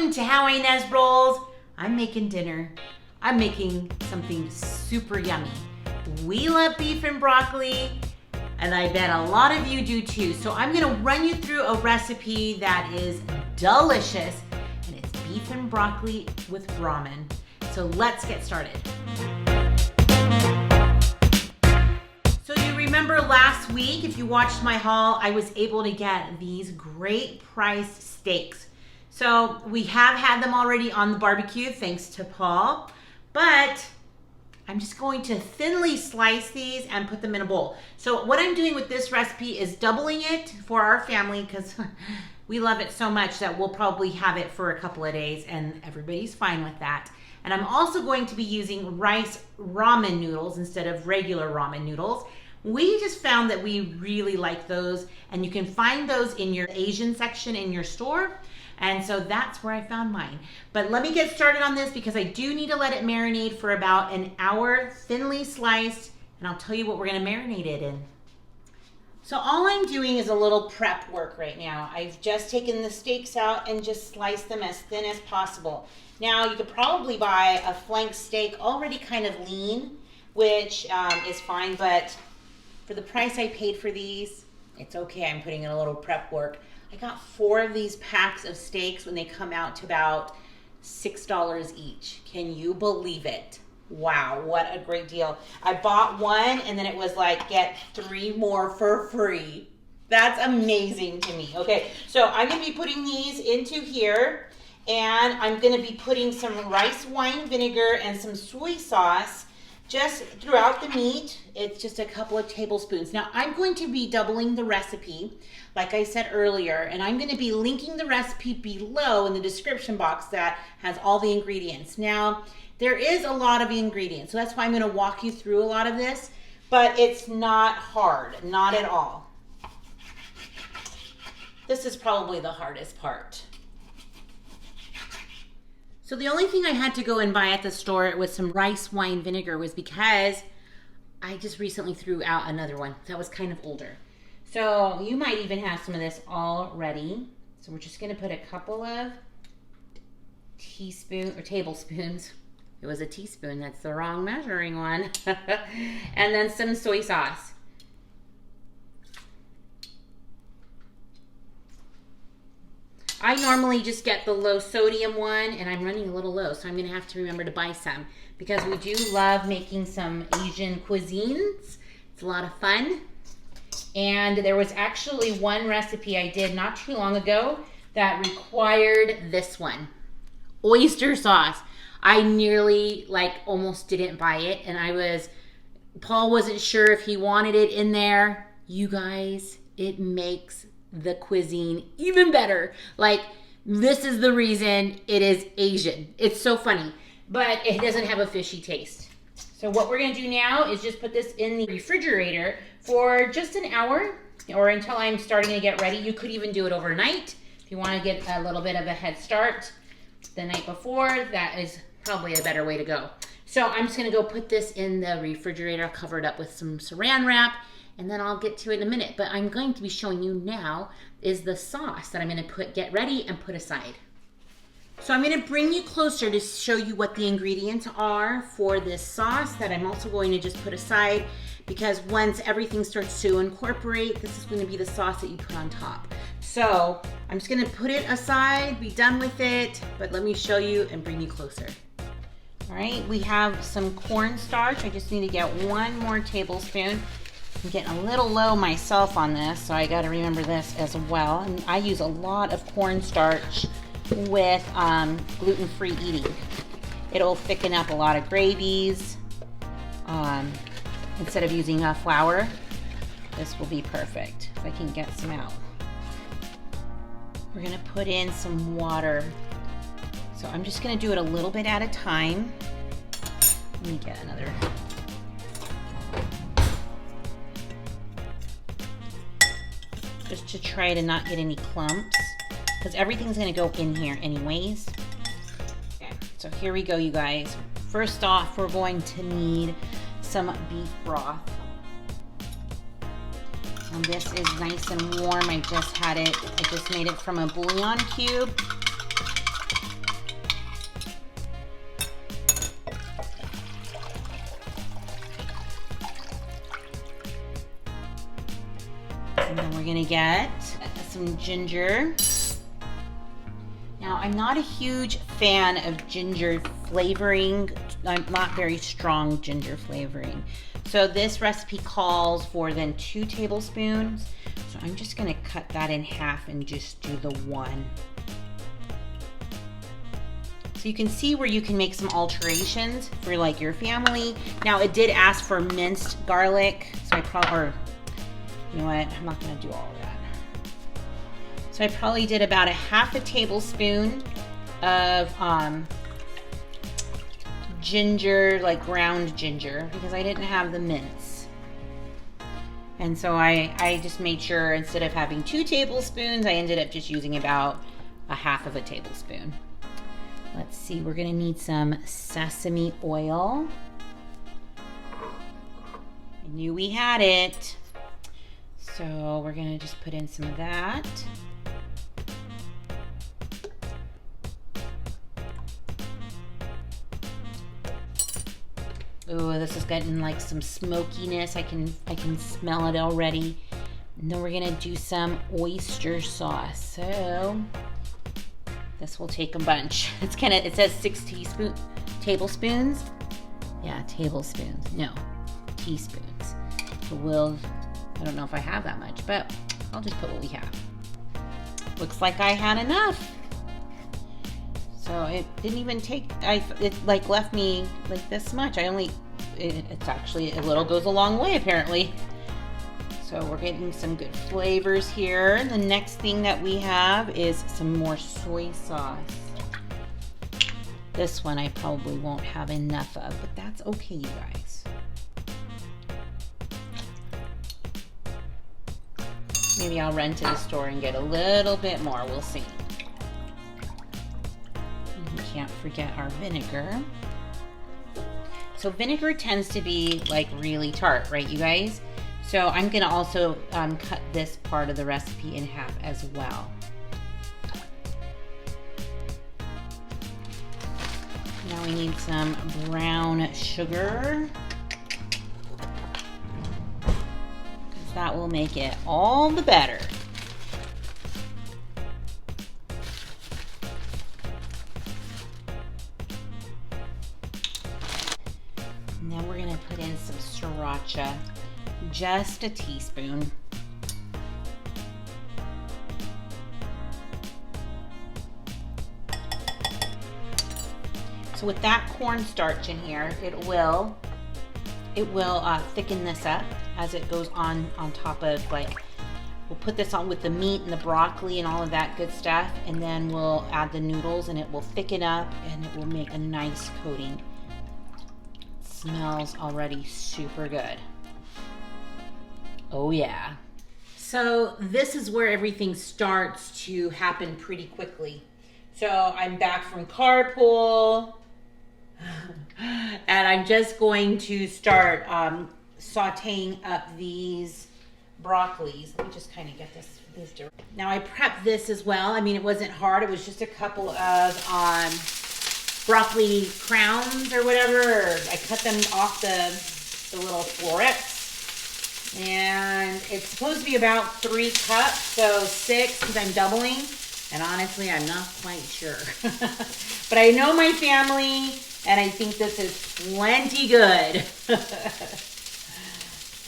Welcome to How Ines Rolls. I'm making dinner. I'm making something super yummy. We love beef and broccoli, and I bet a lot of you do too. So I'm gonna run you through a recipe that is delicious, and it's beef and broccoli with ramen. So let's get started. So you remember last week, if you watched my haul, I was able to get these great priced steaks. So we have had them already on the barbecue, thanks to Paul, but I'm just going to thinly slice these and put them in a bowl. So what I'm doing with this recipe is doubling it for our family because we love it so much that we'll probably have it for a couple of days and everybody's fine with that. And I'm also going to be using rice ramen noodles instead of regular ramen noodles. We just found that we really like those, and you can find those in your Asian section in your store. And so that's where I found mine. But let me get started on this because I do need to let it marinate for about an hour, thinly sliced, and I'll tell you what we're gonna marinate it in. So all I'm doing is a little prep work right now. I've just taken the steaks out and just sliced them as thin as possible. Now you could probably buy a flank steak already kind of lean, which is fine, but for the price I paid for these, it's okay. I'm putting in a little prep work. I got 4 of these packs of steaks when they come out to about $6 each. Can you believe it? Wow, what a great deal. I bought one and then it was like, get 3 more for free. That's amazing to me. Okay, so I'm gonna be putting these into here, and I'm gonna be putting some rice wine vinegar and some soy sauce just throughout the meat. It's just a couple of tablespoons. Now I'm going to be doubling the recipe, like I said earlier, and I'm going to be linking the recipe below in the description box that has all the ingredients. Now there is a lot of ingredients, so that's why I'm going to walk you through a lot of this, but it's not hard, not at all. This is probably the hardest part. So the only thing I had to go and buy at the store with some rice wine vinegar was because I just recently threw out another one that was kind of older. So you might even have some of this already. So we're just gonna put a couple of tablespoons. It was a teaspoon, that's the wrong measuring one. And then some soy sauce. I normally just get the low sodium one, and I'm running a little low, so I'm gonna have to remember to buy some because we do love making some Asian cuisines. It's a lot of fun. And there was actually one recipe I did not too long ago that required this one. Oyster sauce. I nearly almost didn't buy it, and Paul wasn't sure if he wanted it in there. You guys, it makes the cuisine even better. This is the reason it is Asian. It's so funny, but it doesn't have a fishy taste. So what we're gonna do now is just put this in the refrigerator for just an hour or until I'm starting to get ready. You could even do it overnight if you wanna get a little bit of a head start the night before. That is probably a better way to go. So I'm just gonna go put this in the refrigerator, cover it up with some saran wrap, and then I'll get to it in a minute. But I'm going to be showing you now is the sauce that I'm gonna get ready and put aside. So I'm gonna bring you closer to show you what the ingredients are for this sauce that I'm also going to just put aside, because once everything starts to incorporate, this is gonna be the sauce that you put on top. So I'm just gonna put it aside, be done with it, but let me show you and bring you closer. All right, we have some cornstarch. I just need to get 1 more tablespoon. I'm getting a little low myself on this, so I got to remember this as well. And I use a lot of cornstarch with gluten-free eating. It'll thicken up a lot of gravies. Instead of using flour, this will be perfect. If I can get some out. We're gonna put in some water. So I'm just gonna do it a little bit at a time. Let me get another. Just to try to not get any clumps, because everything's gonna go in here anyways. Okay, so here we go, you guys. First off, we're going to need some beef broth. And this is nice and warm. I just had it, I just made it from a bouillon cube. gonna get some ginger. Now, I'm not a huge fan of ginger flavoring. I'm not very strong ginger flavoring. So this recipe calls for then 2 tablespoons. So I'm just gonna cut that in half and just do the 1. So you can see where you can make some alterations for like your family. Now it did ask for minced garlic, so I probably, or you know what, I'm not gonna do all of that. So I probably did about a half a tablespoon of ginger, like ground ginger, because I didn't have the mince. And so I just made sure instead of having 2 tablespoons, I ended up just using about a half of a tablespoon. Let's see, we're gonna need some sesame oil. I knew we had it. So we're gonna just put in some of that. Oh, this is getting like some smokiness. I can smell it already. And then we're gonna do some oyster sauce. So this will take a bunch. It's kind of, it says 6 tablespoons. Yeah, tablespoons. No, teaspoons. So I don't know if I have that much, but I'll just put what we have. Looks like I had enough. So it didn't even take, it like left me like this much. It's actually, a little goes a long way apparently. So we're getting some good flavors here. And the next thing that we have is some more soy sauce. This one I probably won't have enough of, but that's okay, you guys. Maybe I'll run to the store and get a little bit more, we'll see. And we can't forget our vinegar. So vinegar tends to be like really tart, right, you guys? So I'm gonna also cut this part of the recipe in half as well. Now we need some brown sugar. That will make it all the better. And then we're gonna put in some sriracha, just a teaspoon. So with that cornstarch in here, it will thicken this up as it goes on top of, like, we'll put this on with the meat and the broccoli and all of that good stuff, and then we'll add the noodles and it will thicken up and it will make a nice coating. It smells already super good. Oh yeah. So this is where everything starts to happen pretty quickly. So I'm back from carpool and I'm just going to start sauteing up these broccolis. Let me just kind of get this direct. Now I prepped this as well. I mean, it wasn't hard. It was just a couple of broccoli crowns or whatever. I cut them off the little florets. And it's supposed to be about 3 cups, so 6 because I'm doubling. And honestly, I'm not quite sure. But I know my family, and I think this is plenty good.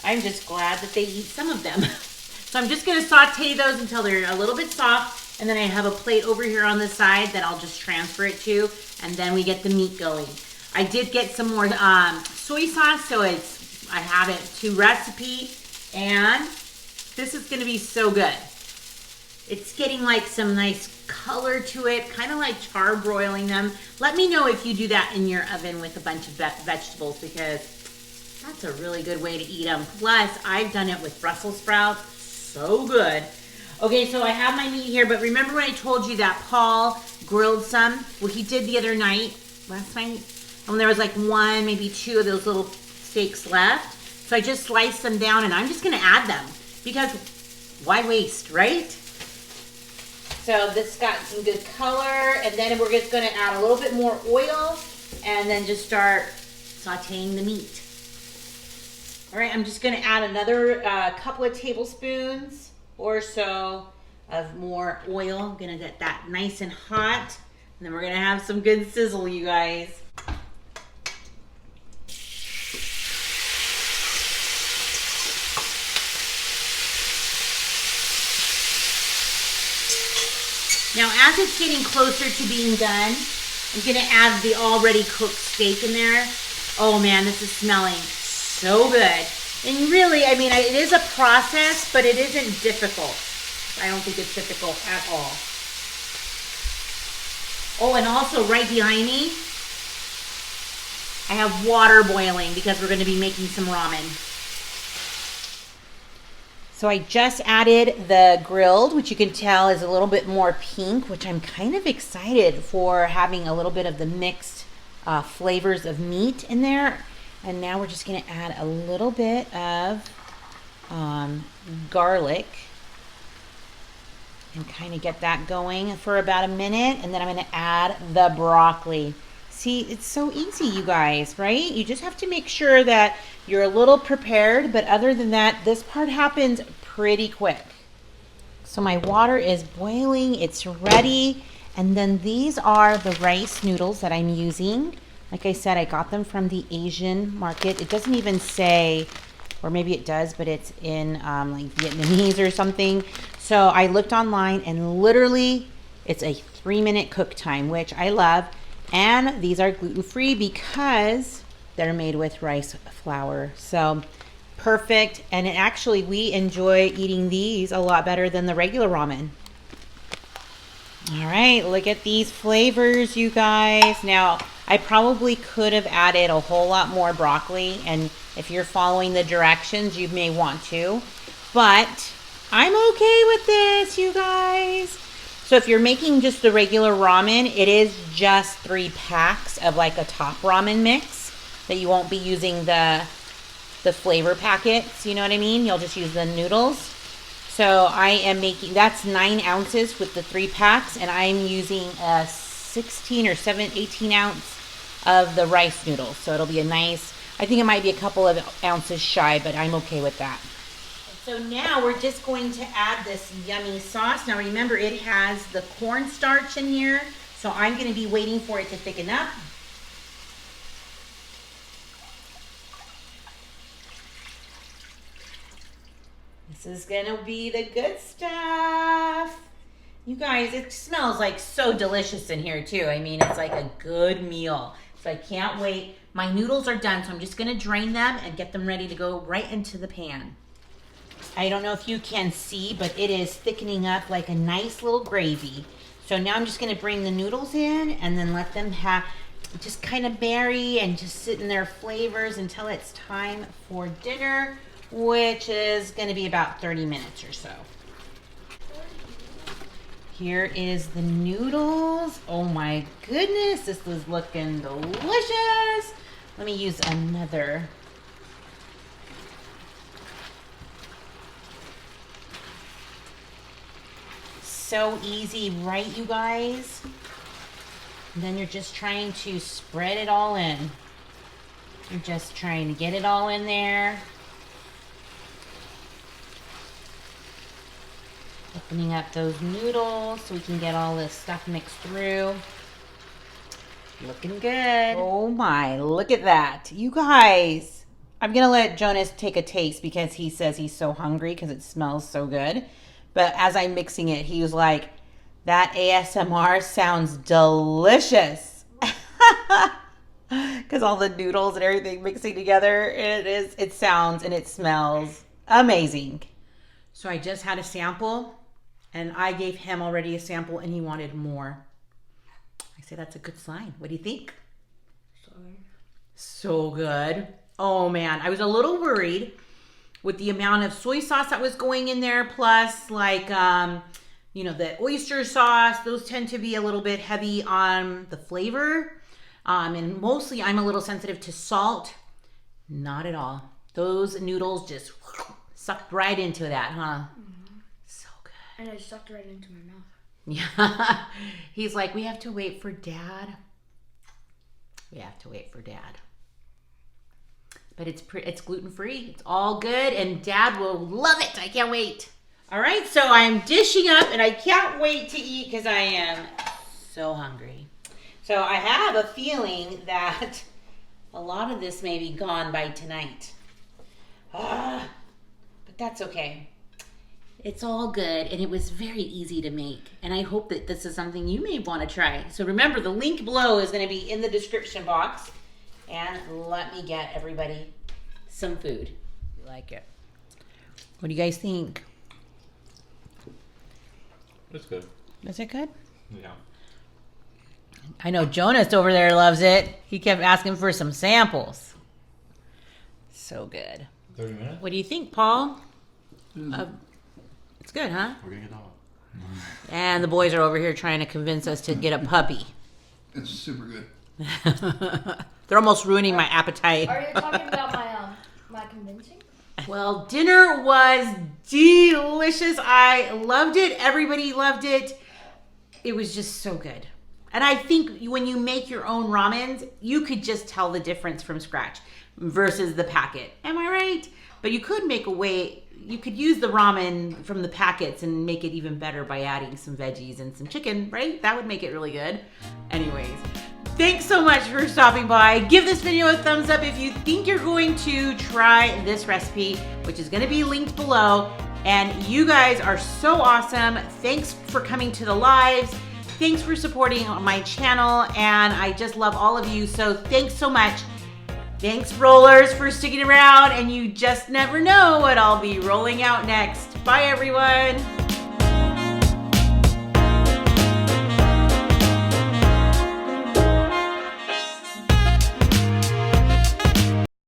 I'm just glad that they eat some of them. So I'm just gonna saute those until they're a little bit soft, and then I have a plate over here on the side that I'll just transfer it to, and then we get the meat going. I did get some more soy sauce, so I have it to recipe, and this is gonna be so good. It's getting like some nice color to it, kind of like charbroiling them. Let me know if you do that in your oven with a bunch of vegetables, because that's a really good way to eat them. Plus, I've done it with Brussels sprouts. So good. Okay, so I have my meat here, but remember when I told you that Paul grilled some? Well, he did the other night, last night, and there was like 1, maybe 2 of those little steaks left. So I just sliced them down, and I'm just gonna add them, because why waste, right? So this got some good color, and then we're just gonna add a little bit more oil, and then just start sauteing the meat. All right, I'm just gonna add another couple of tablespoons or so of more oil. I'm gonna get that nice and hot, and then we're gonna have some good sizzle, you guys. Now, as it's getting closer to being done, I'm gonna add the already cooked steak in there. Oh man, this is smelling so good. And really, I mean, it is a process, but it isn't difficult. I don't think it's difficult at all. Oh, and also right behind me, I have water boiling because we're gonna be making some ramen. So I just added the grilled, which you can tell is a little bit more pink, which I'm kind of excited for having a little bit of the mixed flavors of meat in there. And now we're just gonna add a little bit of garlic and kind of get that going for about a minute. And then I'm gonna add the broccoli. See, it's so easy, you guys, right? You just have to make sure that you're a little prepared, but other than that, this part happens pretty quick. So my water is boiling, it's ready, and then these are the rice noodles that I'm using. Like I said, I got them from the Asian market. It doesn't even say, or maybe it does, but it's in like Vietnamese or something. So I looked online and literally it's a 3-minute cook time, which I love. And these are gluten-free because they're made with rice flour. So perfect. And actually, we enjoy eating these a lot better than the regular ramen. All right, look at these flavors, you guys. Now, I probably could have added a whole lot more broccoli. And if you're following the directions, you may want to. But I'm okay with this, you guys. So if you're making just the regular ramen, it is just 3 packs of like a top ramen mix that you won't be using the flavor packets, you know what I mean? You'll just use the noodles. So I am making, that's 9 ounces with the 3 packs, and I'm using a 16 or 18 ounce of the rice noodles. So it'll be a nice, I think it might be a couple of ounces shy, but I'm okay with that. So now we're just going to add this yummy sauce. Now remember, it has the cornstarch in here, so I'm going to be waiting for it to thicken up. This is going to be the good stuff. You guys, it smells like so delicious in here too. I mean, it's like a good meal. So I can't wait. My noodles are done, so I'm just going to drain them and get them ready to go right into the pan. I don't know if you can see, but it is thickening up like a nice little gravy. So now I'm just going to bring the noodles in and then let them just kind of marry and just sit in their flavors until it's time for dinner, which is going to be about 30 minutes or so. Here is the noodles. Oh my goodness, this is looking delicious. Let me use another. So easy, right, you guys? And then you're just trying to spread it all in. You're just trying to get it all in there. Opening up those noodles so we can get all this stuff mixed through. Looking good. Oh my, look at that. You guys, I'm gonna let Jonas take a taste because he says he's so hungry because it smells so good. But as I'm mixing it, he was like, that ASMR sounds delicious. Because all the noodles and everything mixing together, it sounds and it smells amazing. So I just had a sample, and I gave him already a sample, and he wanted more. I say that's a good sign. What do you think? Sorry. So good. Oh man, I was a little worried with the amount of soy sauce that was going in there, plus like, you know, the oyster sauce. Those tend to be a little bit heavy on the flavor. And mostly I'm a little sensitive to salt. Not at all. Those noodles just sucked right into that, huh? Mm-hmm. So good. And it sucked right into my mouth. Yeah. He's like, we have to wait for Dad. We have to wait for Dad. But it's gluten-free. It's all good, and Dad will love it. I can't wait. All right, so I'm dishing up and I can't wait to eat because I am so hungry. So I have a feeling that a lot of this may be gone by tonight. But that's okay. It's all good, and it was very easy to make. And I hope that this is something you may want to try. So remember, the link below is going to be in the description box. And let me get everybody some food. You like it? What do you guys think? It's good. Is it good? Yeah. I know Jonas over there loves it. He kept asking for some samples. So good. 30 minutes? What do you think, Paul? It's good, huh? We're gonna get all. And the boys are over here trying to convince us to get a puppy. It's super good. They're almost ruining my appetite. Are you talking about my convincing? Well, dinner was delicious. I loved it. Everybody loved it. It was just so good. And I think when you make your own ramens, you could just tell the difference from scratch versus the packet. Am I right? But you could make a way, you could use the ramen from the packets and make it even better by adding some veggies and some chicken, right? That would make it really good. Anyways, thanks so much for stopping by. Give this video a thumbs up if you think you're going to try this recipe, which is going to be linked below. And you guys are so awesome. Thanks for coming to the lives. Thanks for supporting my channel. And I just love all of you. So thanks so much. Thanks, rollers, for sticking around. And you just never know what I'll be rolling out next. Bye, everyone.